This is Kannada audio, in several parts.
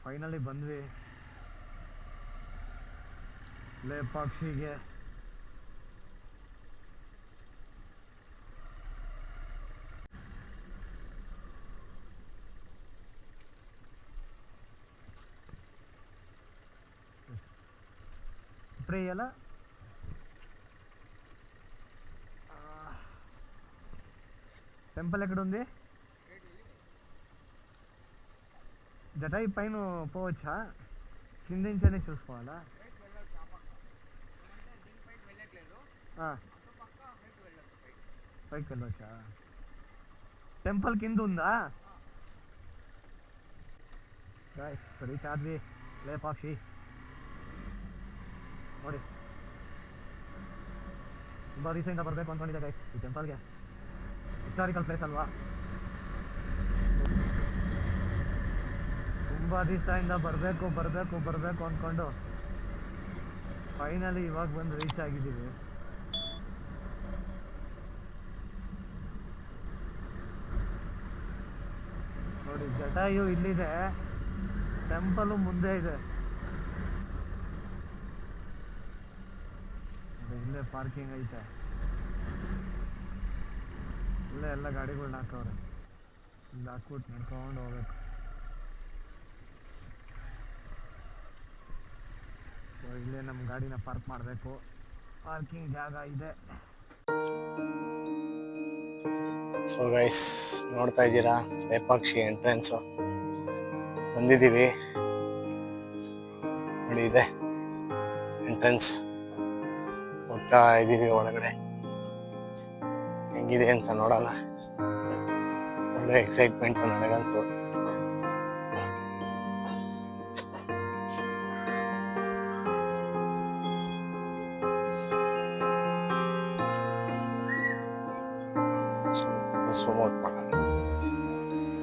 ಫೈನಲಿ ಬಂದ್ವಿ ಲೇಪಾಕ್ಷಿಗೆ. ఇప్పుడే ఇయ్యాల టెంపుల్ ఎక్కడ ఉంది? జటాయి పైన పోవచ్చా? కింద నుంచే చూసుకోవాలా? పైకి వెళ్ళొచ్చా? టెంపుల్ కింద ఉందా? రీಚ್ ಆದ್ವಿ ಲೇಪಾಕ್ಷಿ. ನೋಡಿ ತುಂಬ ದಿವಸದಿಂದ ಬರಬೇಕು ಅಂದ್ಕೊಂಡಿದ್ದೆ ಗೈಸ್ ಈ ಟೆಂಪಲ್ಗೆ. ಹಿಸ್ಟಾರಿಕಲ್ ಪ್ಲೇಸ್ ಅಲ್ವಾ, ತುಂಬ ದಿವಸದಿಂದ ಬರಬೇಕು ಅಂದ್ಕೊಂಡು ಫೈನಲಿ ಇವಾಗ ಬಂದು ರೀಚ್ ಆಗಿದ್ದೀವಿ. ನೋಡಿ ಜಟಾಯು ಇಲ್ಲಿದೆ, ಟೆಂಪಲ್ ಮುಂದೆ ಇದೆ. ಇಲ್ಲೇ ಪಾರ್ಕಿಂಗ್ ಐತೆ, ಇಲ್ಲೇ ಎಲ್ಲ ಗಾಡಿಗಳನ್ನ ಹಾಕವ್ರೆ. ಇಲ್ಲಿ ಹಾಕ್ಬಿಟ್ಟು ನಡ್ಕೊಂಡು ಹೋಗ್ಬೇಕು. ಸೊ ಇಲ್ಲೇ ನಮ್ಮ ಗಾಡಿನ ಪಾರ್ಕ್ ಮಾಡಬೇಕು, ಪಾರ್ಕಿಂಗ್ ಜಾಗ ಇದೆ. ಸೊ ಗೈಸ್ ನೋಡ್ತಾ ಇದ್ದೀರಾ ಲೇಪಾಕ್ಷಿ ಎಂಟ್ರೆನ್ಸು ಬಂದಿದ್ದೀವಿ. ನೋಡಿ ಇದೆ ಎಂಟ್ರೆನ್ಸ್, ಹೋಗ್ತಾ ಇದ್ದೀವಿ ಒಳಗಡೆ. ಹೆಂಗಿದೆ ಅಂತ ನೋಡೋಣ. ಒಳ್ಳೆ ಎಕ್ಸೈಟ್ಮೆಂಟ್ ನನಗಂತೂ.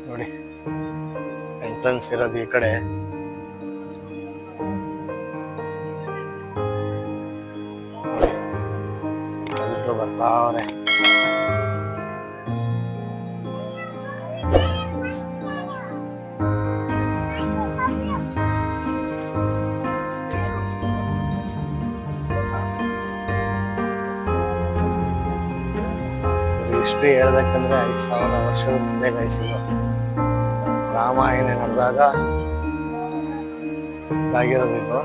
ನೋಡಿ ಎಂಟ್ರೆನ್ಸ್ ಇರೋದು ಈ ಕಡೆ. ಎಲ್ಲರೂ ಬರ್ತಾವ್ರೆ. ಹಿಸ್ಟ್ರಿ ಹೇಳ್ಬೇಕಂದ್ರೆ 5000 ವರ್ಷದ ಮುಂದೆ ಗಾಯಿಸಿದ್ರು. ರಾಮಾಯಣ ನಡೆದಾಗ ಇದಾಗಿರೋದು ಇದು.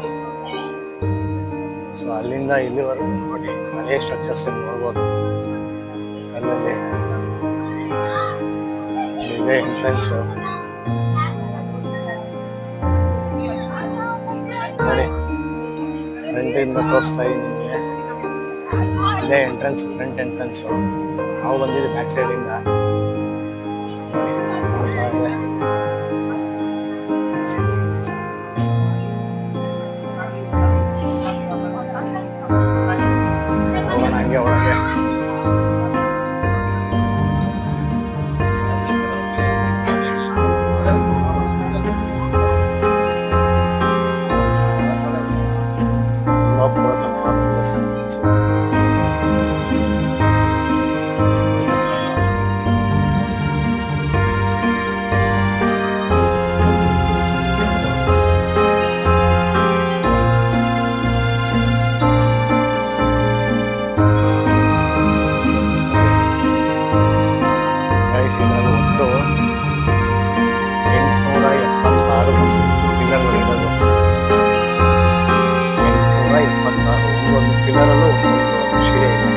ಸೊ ಅಲ್ಲಿಂದ ಇಲ್ಲಿವರೆಗೂ ನೋಡಿ ಹಳೆಯ ಸ್ಟ್ರಕ್ಚರ್ಸ್ ನೋಡ್ಬೋದು. ಕಲ್ಲಲ್ಲಿ ಇದೆ ಎಂಟ್ರೆನ್ಸ್. ನೋಡಿ ಫ್ರಂಟಿಂದ ತೋರಿಸ್ತಾ ಇದ್ದೀನಿ ನಿಮಗೆ. ಇದೇ ಎಂಟ್ರೆನ್ಸ್, ಫ್ರಂಟ್ ಎಂಟ್ರೆನ್ಸ್. ನಾವು ಬಂದಿದ್ದೀವಿ ಬ್ಯಾಕ್ ಸೈಡಿಂದ. ಹೋಗೋಣ ಹಂಗೆ ಒಳಗೆ. ಒಟ್ಟು 876 ಪಿಲ್ಲರ್ಗಳಿರೋದು. 876 ಒಂದೊಂದು ಪಿಲ್ಲರಲ್ಲೂ ಒಂದೊಂದು ಶಿಲೆ ಇದೆ.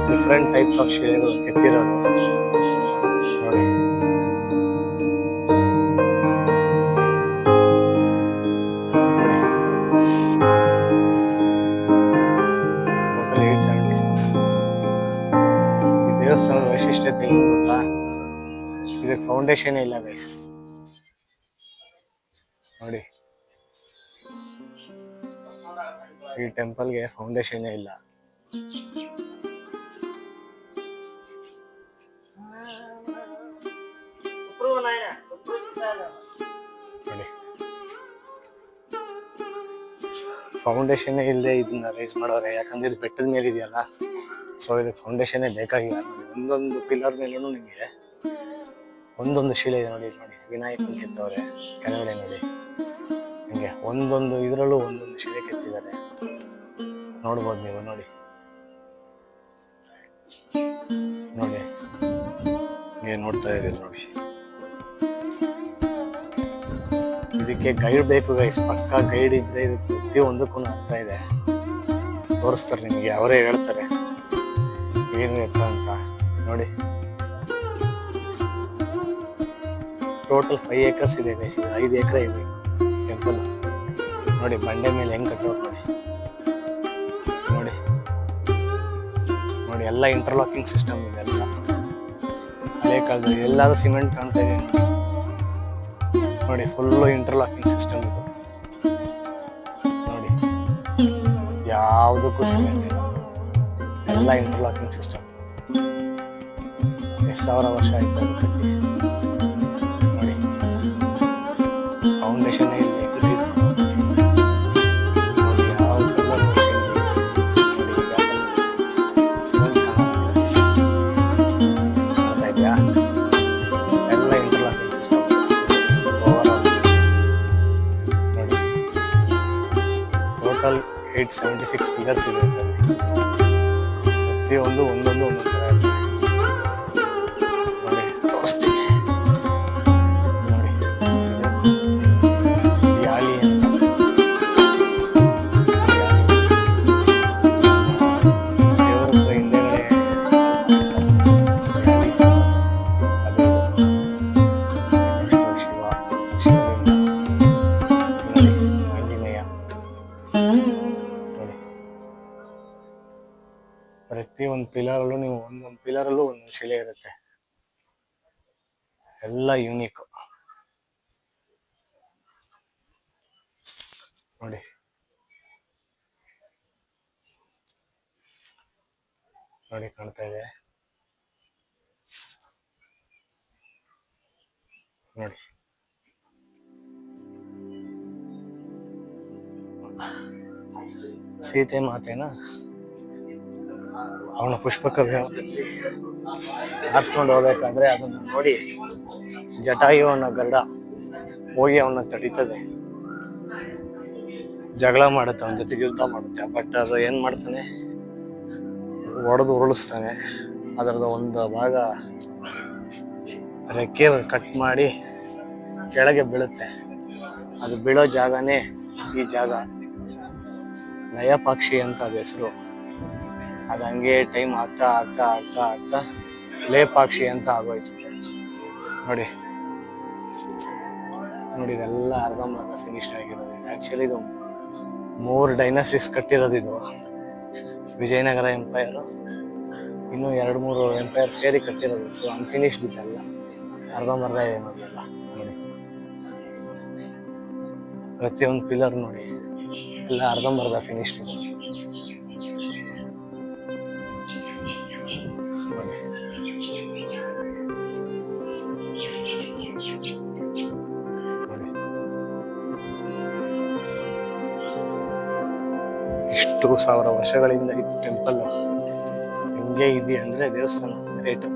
ಡಿಫ್ರೆಂಟ್ ಟೈಪ್ಸ್ ಆಫ್ ಶಿಲೆಗಳು ಕೆತ್ತಿರೋದು ನೋಡಿ. ಟೋಟಲ್ 876. ಈ ದೇವಸ್ಥಾನದ ವೈಶಿಷ್ಟ್ಯತೆ ಏನು ಗೊತ್ತಾ? ಇದಕ್ಕೆ ಫೌಂಡೇಶನ್ ಇಲ್ಲ ಗೈಸ್. ನೋಡಿ ಈ ಟೆಂಪಲ್ಗೆ ಫೌಂಡೇಶನ್ ಇಲ್ಲ. ನೋಡಿ ಫೌಂಡೇಶನ್ ಇಲ್ಲದೆ ಇದನ್ನ ರೈಸ್ ಮಾಡೋರೆ. ಯಾಕಂದ್ರೆ ಇದು ಬೆಟ್ಟದ ಮೇಲೆ ಇದೆಯಲ್ಲ, ಸೊ ಇದಕ್ಕೆ ಫೌಂಡೇಶನ್ ಬೇಕಾಗಿಲ್ಲ. ಒಂದೊಂದು ಪಿಲ್ಲರ್ ಮೇಲೂ ನಿಮಗೆ ಒಂದೊಂದು ಶಿಲೆ ಇದೆ. ನೋಡಿ ನೋಡಿ ವಿನಾಯಕನ ಕೆತ್ತವ್ರೆ ಕೆಳಗಡೆ ನೋಡಿ. ಹಿಂಗೆ ಒಂದೊಂದು ಇದರಲ್ಲೂ ಒಂದೊಂದು ಶಿಲೆ ಕೆತ್ತಿದ್ದಾರೆ, ನೋಡ್ಬೋದು ನೀವು. ನೋಡಿ ನೋಡಿ ನೀವು ನೋಡ್ತಾ ಇದ್ದೀರಿ ನೋಡಿ. ಇದಕ್ಕೆ ಗೈಡ್ ಬೇಕು ಗೈಸ್, ಪಕ್ಕಾ ಗೈಡ್ ಇದ್ರೆ ಇದು ಪ್ರತಿಯೊಂದಕ್ಕೂ ಅರ್ಥ ಇದೆ, ತೋರಿಸ್ತಾರೆ ನಿಮಗೆ, ಅವರೇ ಹೇಳ್ತಾರೆ ಏನು ಎತ್ತ ಅಂತ. ನೋಡಿ ಟೋಟಲ್ 5 acres ಇದೆ ಗೈಸ್, ಇದು 5 ಎಕರೆ ಇದೆ ಟೆಂಪಲ್. ನೋಡಿ ಬಂಡೆ ಮೇಲೆ ಹೆಂಗ್ ಕಟ್ಟೋರು ನೋಡಿ. ನೋಡಿ ನೋಡಿ ಎಲ್ಲ ಇಂಟರ್ಲಾಕಿಂಗ್ ಸಿಸ್ಟಮ್ ಇದೆ, ಎಲ್ಲ ಹಳೆ ಕಾಲದಲ್ಲಿ. ಎಲ್ಲಾದ್ರೂ ಸಿಮೆಂಟ್ ಕಾಣ್ತಾ ಇದೆ ನೋಡಿ, ಫುಲ್ಲು ಇಂಟರ್ಲಾಕಿಂಗ್ ಸಿಸ್ಟಮ್ ಇದು. ನೋಡಿ ಯಾವುದಕ್ಕೂ ಸಿಮೆಂಟ್ ಇಲ್ಲ, ಎಲ್ಲ ಇಂಟರ್ಲಾಕಿಂಗ್ ಸಿಸ್ಟಮ್. ಎಷ್ಟು ಸಾವಿರ ವರ್ಷ ಆಯ್ತು ಅದು ಕಟ್ಟಿ. ನೋಡಿ ಫೌಂಡೇಶನ್ ಇಲ್ಲ, ರಿಲೀಸ್ ನೋಡಿ ಯಾವ ಕಲರ್ ನೋಡಿ, ಸಿಮೆಂಟ್ ಕಾಣ್ತಾ ಇದೆಯಾ? ಎಲ್ಲ ಇಂಟರ್ಲಾಕಿಂಗ್ ಸಿಸ್ಟಮ್ ಓವರ್ ಆಲ್. ನೋಡಿ ಟೋಟಲ್ 876 ಪಿಲ್ಲರ್ಸ್ ಇದೆ, ಪ್ರತಿಯೊಂದು ಒಂದೊಂದು ಒಂದೊಂದು ಥರ ಇದೆ. ನೋಡಿ ತೋರಿಸ್ತೀನಿ ನೋಡಿ, ಯಾಳಿ ಅಂತ, ದೇವರ ಹಿಂದೆಗಡೆ ಯಾಳಿ ಸಿಂಬಲ್, ಅದು ಶಿವ, ಶಿವಲಿಂಗ. ನೋಡಿ ಆಂಜನೇಯ. ನೋಡಿ ಪ್ರತಿಯೊಂದು ಪಿಲ್ಲರಲ್ಲೂ ನೀವು ಒಂದೊಂದು ಪಿಲ್ಲರಲ್ಲೂ ಒಂದೊಂದು ಶಿಲೆ ಇರುತ್ತೆ, ಎಲ್ಲ ಯೂನಿಕ್. ನೋಡಿ ನೋಡಿ ಕಾಣ್ತಾ ಇದೆ ನೋಡಿ. ಸೀತೆ ಮಾತೆನ ಅವನ ಪುಷ್ಪಕ ವಿಮಾನದಲ್ಲಿ ಹಾರಿಸ್ಕೊಂಡು ಹೋಗ್ಬೇಕಾದ್ರೆ ಅದನ್ನು ನೋಡಿ ಜಟಾಯು ಅನ್ನೋ ಗರುಡ ಹೋಗಿ ಅವನ್ನ ತಡೀತದೆ, ಜಗಳ ಮಾಡುತ್ತೆ, ಅವನ ಜೊತೆ ಯುದ್ಧ ಮಾಡುತ್ತೆ. ಬಟ್ ಅದು ಏನ್ ಮಾಡ್ತಾನೆ, ಒಡೆದು ಉರುಳಿಸ್ತಾನೆ. ಅದರದ ಒಂದು ಭಾಗ ರೆಕ್ಕೆ ಕಟ್ ಮಾಡಿ ಕೆಳಗೆ ಬೀಳುತ್ತೆ. ಅದು ಬೀಳೋ ಜಾಗನೇ ಈ ಜಾಗ, ಲಯಪಾಕ್ಷಿ ಅಂತ ಅದು ಹೆಸರು. ಅದು ಹಂಗೆ ಟೈಮ್ ಆಗ್ತಾ ಆಗ್ತಾ ಆಗ್ತಾ ಆಗ್ತಾ ಲೇಪಾಕ್ಷಿ ಅಂತ ಆಗೋಯ್ತು. ನೋಡಿ ನೋಡಿ ಇದೆಲ್ಲ ಅರ್ಧಂಬರ್ಧ ಫಿನಿಶ್ ಆಗಿರೋದು. ಆಕ್ಚುಲಿ ಇದು 3 ಡೈನಸ್ಟೀಸ್ ಕಟ್ಟಿರೋದು. ಇದು ವಿಜಯನಗರ ಎಂಪೈರ್, ಇನ್ನು 2-3 ಎಂಪೈರ್ ಸೇರಿ ಕಟ್ಟಿರೋದು. ಸೊ ಅನ್ಫಿನಿಶ್ಡ್ ಇದೆಲ್ಲ, ಅರ್ಧಂಬರ್ಧ ಇದೆ ನೋಡಿ ಎಲ್ಲ. ನೋಡಿ ಪ್ರತಿಯೊಂದು ಪಿಲ್ಲರ್ ನೋಡಿ ಎಲ್ಲ ಅರ್ಧಂಬರ್ಧ ಫಿನಿಶ್ಡ್ ಇದೆ. ಇಷ್ಟು 1000 ವರ್ಷಗಳಿಂದ ಇದ್ದ ಟೆಂಪಲ್ ಹಿಂಗೆ ಇದೆ ಅಂದ್ರೆ ದೇವಸ್ಥಾನ ಗ್ರೇಟ್.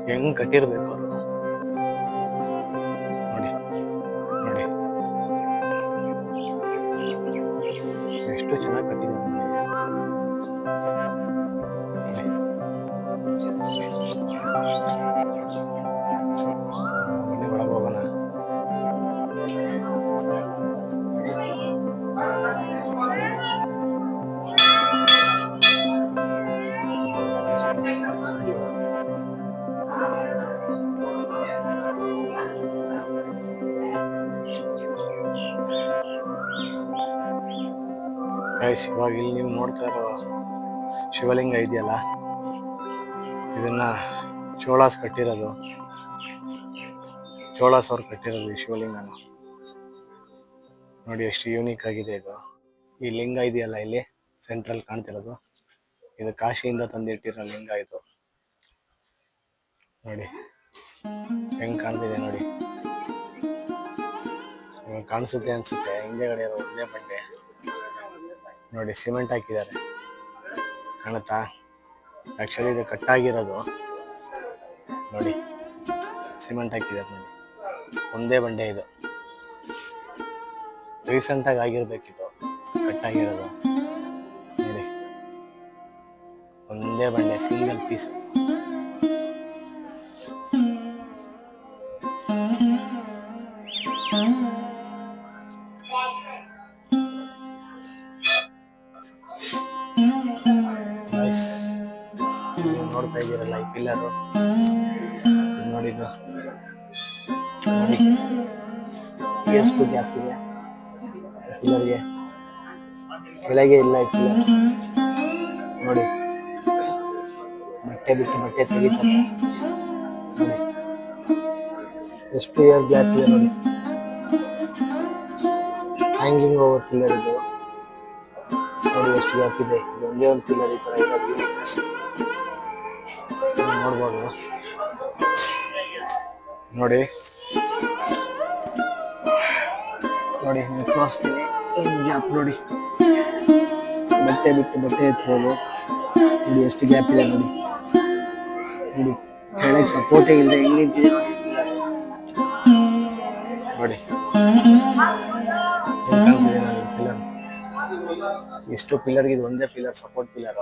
ಹೆಂಗ್ ಕಟ್ಟಿರ್ಬೇಕು ಅವರು ನೋಡಿ. ನೋಡಿ ಎಷ್ಟು ಚೆನ್ನಾಗಿ ಕಟ್ಟಿದ್ದಾರೆ ನೋಡಿ. ಒಳಗೆ ಹೋಗೋಣ. ಗೈಸ್ ಇವಾಗ ಇಲ್ಲಿ ನೀವು ನೋಡ್ತಾ ಇರೋ ಶಿವಲಿಂಗ ಇದೆಯಲ್ಲ, ಇದನ್ನ ಚೋಳಾಸ್ ಕಟ್ಟಿರೋದು, ಚೋಳಾಸ್ ಅವ್ರು ಕಟ್ಟಿರೋದು ಈ ಶಿವಲಿಂಗನ. ನೋಡಿ ಎಷ್ಟು ಯೂನಿಕ್ ಆಗಿದೆ ಇದು. ಈ ಲಿಂಗ ಇದೆಯಲ್ಲ ಇಲ್ಲಿ ಸೆಂಟ್ರಲ್ ಕಾಣ್ತಿರೋದು, ಇದು ಕಾಶಿಯಿಂದ ತಂದಿಟ್ಟಿರೋ ಲಿಂಗ ಇದು. ನೋಡಿ ಹೆಂಗ್ ಕಾಣ್ತಿದೆ ನೋಡಿ, ಕಾಣಿಸುತ್ತೆ ಅನ್ಸುತ್ತೆ. ಹಿಂದೆಗಡೆ ಇರೋ ಒಂದೇ ಬಂಡೆ ನೋಡಿ, ಸಿಮೆಂಟ್ ಹಾಕಿದ್ದಾರೆ ಕಾಣುತ್ತಾ? ಆಕ್ಚುಲಿ ಇದು ಕಟ್ಟಾಗಿರೋದು ನೋಡಿ, ಸಿಮೆಂಟ್ ಹಾಕಿದ್ದಾರೆ ನೋಡಿ. ಒಂದೇ ಬಂಡೆ ಇದು. ರೀಸೆಂಟಾಗಿ ಆಗಿರ್ಬೇಕಿದು ಕಟ್ಟಾಗಿರೋದು. ನೋಡಿ, ಒಂದೇ ಬಂಡೆ, ಸಿಂಗಲ್ ಪೀಸ್. ನೀವು ನೋಡ್ತಾ ಇದ್ದೀರಲ್ಲ ಈ ಪಿಲ್ಲರು, ನೋಡಿದ್ದು ನೋಡಿ ಎಷ್ಟು ಗ್ಯಾಪ್ ಇದೆ ಪಿಲ್ಲರ್ಗೆ, ಕೆಳಗೆ ಇಲ್ಲ ಈ ಪಿಲ್ಲರ್. ನೋಡಿ, ಬಟ್ಟೆ ಬಿಟ್ಟು ಬಟ್ಟೆ ತೆಗಿತಾರೆ ನೋಡಿ, ಎಷ್ಟು ಇಯರ್ ಗ್ಯಾಪ್ ಇದೆ ನೋಡಿ. ಹ್ಯಾಂಗಿಂಗ್ ಓವರ್ ಪಿಲ್ಲರ್ ಇದು. ನೋಡಿ ಎಷ್ಟು ಗ್ಯಾಪ್ ಇದೆ. ಇದು ಒಂದೇ ಒಂದು ಪಿಲ್ಲರ್ ಈ ತರ ಇರೋದು ನೋಡ್ಬೋದು. ನೋಡಿ ನೋಡಿ ನೀವು ತೋರಿಸ್ತೀನಿ ಗ್ಯಾಪ್ ನೋಡಿ. ಬಟ್ಟೆ ಬಿಟ್ಟು ಬಟ್ಟೆ ಎತ್ಬೋದು. ನೋಡಿ ಎಷ್ಟು ಗ್ಯಾಪ್ ಇದೆ ನೋಡಿ. ನೋಡಿ ಕೆಳಗೆ ಸಪೋರ್ಟೇ ಇಲ್ಲ, ಹೆಂಗ್ ನಿಂತಿದೆ ನೋಡಿ ನೋಡಿ. ಪಿಲ್ಲರ್ ಎಷ್ಟು ಪಿಲ್ಲರ್ಗೆ ಇದು ಒಂದೇ ಪಿಲ್ಲರ್, ಸಪೋರ್ಟ್ ಪಿಲ್ಲರ್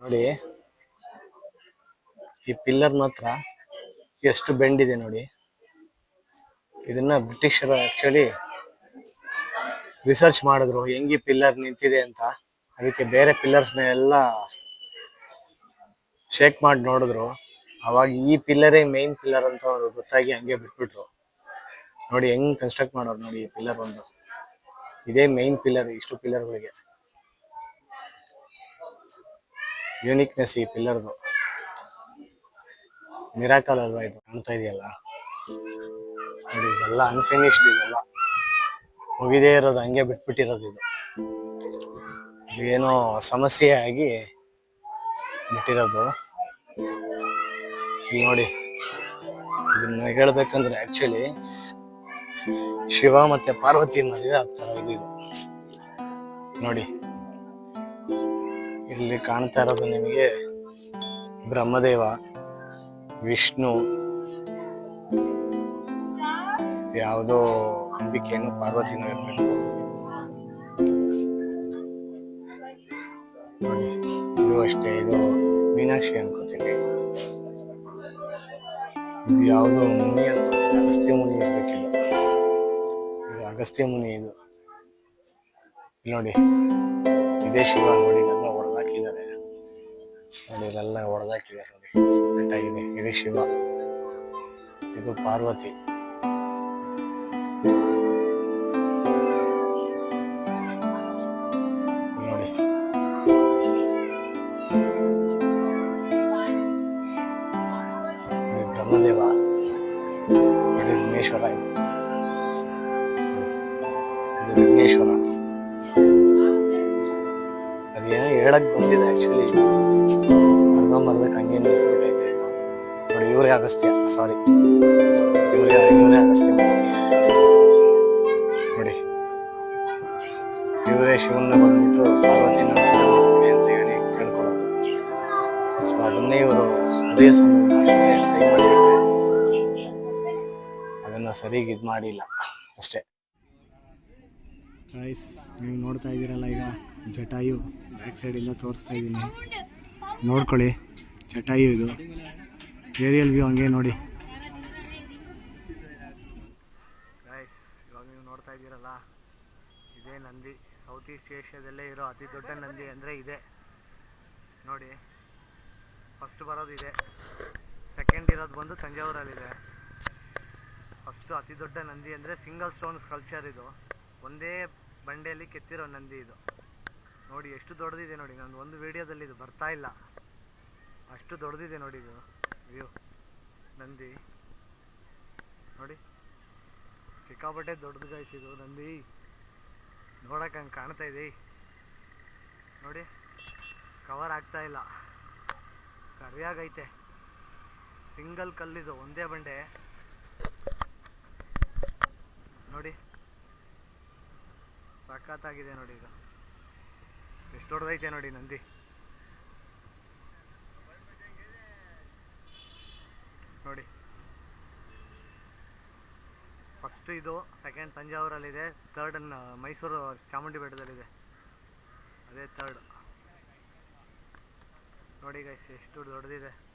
ನೋಡಿ. ಈ ಪಿಲ್ಲರ್ ಮಾತ್ರ ಎಷ್ಟು ಬೆಂಡ್ ಇದೆ ನೋಡಿ. ಇದನ್ನ ಬ್ರಿಟಿಷರು ಆಕ್ಚುಲಿ ರಿಸರ್ಚ್ ಮಾಡಿದ್ರು ಹೆಂಗಿ ಪಿಲ್ಲರ್ ನಿಂತಿದೆ ಅಂತ. ಅದಕ್ಕೆ ಬೇರೆ ಪಿಲ್ಲರ್ಸ್ನ ಎಲ್ಲ ಶೇಕ್ ಮಾಡಿ ನೋಡಿದ್ರು. ಅವಾಗ ಈ ಪಿಲ್ಲರೇ ಮೇನ್ ಪಿಲ್ಲರ್ ಅಂತ ಅವ್ರು ಗೊತ್ತಾಗಿ ಹಂಗೆ ಬಿಟ್ಬಿಟ್ರು. ನೋಡಿ ಹೆಂಗ್ ಕನ್ಸ್ಟ್ರಕ್ಟ್ ಮಾಡೋರು ನೋಡಿ. ಈ ಪಿಲ್ಲರ್ ಒಂದು ಇದೇ ಮೇನ್ ಪಿಲ್ಲರ್. ಇಷ್ಟು ಪಿಲ್ಲರ್ಗಳಿಗೆ ಯೂನಿಕ್ನೆಸ್ ಈ ಪಿಲ್ಲರ್ದು. ಮಿರಾಕಲ್ ಅಲ್ವಾ ಇದು? ಕಾಣ್ತಾ ಇದೆಯಲ್ಲ ನೋಡಿ, ಇದೆಲ್ಲ ಅನ್ಫಿನಿಶ್ಡ್, ಇದೆಲ್ಲ ಮುಗಿದೇ ಇರೋದು, ಹಂಗೆ ಬಿಟ್ಬಿಟ್ಟಿರೋದು. ಇದು ಏನೋ ಸಮಸ್ಯೆ ಆಗಿ ಬಿಟ್ಟಿರೋದು. ಇಲ್ಲಿ ನೋಡಿ, ಇದನ್ನ ಹೇಳ್ಬೇಕಂದ್ರೆ ಆಕ್ಚುಲಿ ಶಿವ ಮತ್ತೆ ಪಾರ್ವತಿ ಮದುವೆ ಆಗ್ತಾರ ಇದು. ನೋಡಿ ಇಲ್ಲಿ ಕಾಣ್ತಾ ಇರೋದು ನಿಮಗೆ ಬ್ರಹ್ಮದೇವ, ವಿಷ್ಣು, ಯಾವುದೋ ಅಂಬಿಕೆಯನ್ನು ಪಾರ್ವತಿನೂ ಇರ್ಬೇಕು ನೋಡಿ. ಇದು ಅಷ್ಟೇ, ಇದು ಮೀನಾಕ್ಷಿ ಅನ್ಕೋತೀನಿ. ಇದು ಯಾವುದೋ ಮುನಿ ಅನ್ಕೋತೀನಿ, ಅಗಸ್ತ್ಯ ಮುನಿ ಇರ್ಬೇಕಿಲ್ಲ. ಇದು ಅಗಸ್ತ್ಯ ಮುನಿ. ಇದು ಇಲ್ಲಿ ನೋಡಿ, ಇದೇ ಶಿವ ನೋಡಿ. ಇದೆಲ್ಲ ಹೊಡೆದಾಕಿದ್ದಾರೆ ನೋಡಿ, ಇದೆಲ್ಲ ಹೊಡೆದಾಕಿದ್ದಾರೆ ನೋಡಿ, ಕಟ್ಟಾಗಿದೆ. ಇದೇ ಶಿವ, ಇದು ಪಾರ್ವತಿ. ನೋಡಿ ಬ್ರಹ್ಮದೇವ, ನೋಡಿ ವಿಘ್ನೇಶ್ವರ. ಇದು ವಿಘ್ನೇಶ್ವರ. ಅದೇನೋ ಹೇಳಕ್ ಬಂದಿದೆ ಆಕ್ಚುಲಿ, ಅರ್ಧಂಬರ್ಧಕ್ಕೆ ಹಂಗೆ ನಿಂತ್ಬಿಟ್ಟೈತೆ ನೋಡಿ. ಇವರೇ ಅಗಸ್ತ್ಯ, ಸಾರಿ, ಇವರೇ ಅಗಸ್ತ್ಯ ನೋಡಿ. ಇವರೇ ಶಿವನ್ನ ಬಂದ್ಬಿಟ್ಟು ಪಾರ್ವತಿನ ಅಂತ ಹೇಳಿ ಕೇಳ್ಕೊಳ್ಳೋದು. ಸೊ ಅದನ್ನೇ ಇವರು ಮದುವೆ ಟ್ರೈ ಮಾಡಿದ್ರೆ ಅದನ್ನ ಸರಿಯಾಗಿ ಇದು ಮಾಡಿಲ್ಲ ಅಷ್ಟೇ. ನೀವು ನೋಡ್ತಾ ಇದ್ದೀರಲ್ಲ ಈಗ ಜಟಾಯು, ಬ್ಯಾಕ್ ಸೈಡಿಂದ ತೋರಿಸ್ತಾ ಇದ್ದೀನಿ, ನೋಡ್ಕೊಳ್ಳಿ. ಜಟಾಯು ಇದು ಏರಿಯಲ್ ವ್ಯೂ ಹಂಗೆ ನೋಡಿ. ಇವಾಗ ನೀವು ನೋಡ್ತಾ ಇದ್ದೀರಲ್ಲ, ಇದೇ ನಂದಿ. ಸೌತ್ ಈಸ್ಟ್ ಏಷ್ಯಾದಲ್ಲೇ ಇರೋ ಅತಿ ದೊಡ್ಡ ನಂದಿ ಅಂದರೆ ಇದೆ ನೋಡಿ. ಫಸ್ಟ್ ಬರೋದು ಇದೆ, ಸೆಕೆಂಡ್ ಇರೋದು ಬಂದು ತಂಜಾವೂರಲ್ಲಿದೆ. ಫಸ್ಟು ಅತಿ ದೊಡ್ಡ ನಂದಿ ಅಂದರೆ ಸಿಂಗಲ್ ಸ್ಟೋನ್ ಸ್ಕಲ್ಪ್ಚರ್. ಇದು ಒಂದೇ ಬಂಡೆಯಲ್ಲಿ ಕೆತ್ತಿರೋ ನಂದಿ ಇದು ನೋಡಿ. ಎಷ್ಟು ದೊಡ್ಡದಿದೆ ನೋಡಿ. ನಾನು ಒಂದು ವಿಡಿಯೋದಲ್ಲಿ ಇದು ಬರ್ತಾ ಇಲ್ಲ, ಅಷ್ಟು ದೊಡ್ಡದಿದೆ ನೋಡಿ ಇದು ವ್ಯೂ ನಂದಿ ನೋಡಿ. ಸಿಕ್ಕಾಪಟ್ಟೆ ದೊಡ್ಡದು ಗೈಸ್ ಇದು ನಂದಿ. ನೋಡಕ್ಕೆ ಹಂಗೆ ಕಾಣ್ತಾ ಇದೆ ನೋಡಿ. ಕವರ್ ಆಗ್ತಾ ಇಲ್ಲ, ಸರಿಯಾಗೈತೆ. ಸಿಂಗಲ್ ಕಲ್ಲಿದು, ಒಂದೇ ಬಂಡೆ ನೋಡಿ. ಸಖತ್ತಾಗಿದೆ ನೋಡಿ. ಇದು ಎಷ್ಟು ದೊಡ್ಡದೈತೆ ನೋಡಿ ನಂದಿ ನೋಡಿ. ಫಸ್ಟ್ ಇದು, ಸೆಕೆಂಡ್ ತಂಜಾವೂರಲ್ಲಿದೆ, ಥರ್ಡ್ ಮೈಸೂರು ಚಾಮುಂಡಿ ಬೆಟ್ಟದಲ್ಲಿದೆ. ಅದೇ ಥರ್ಡ್. ನೋಡಿ ಗೈಸ್ ಎಷ್ಟು ದೊಡ್ಡದಿದೆ.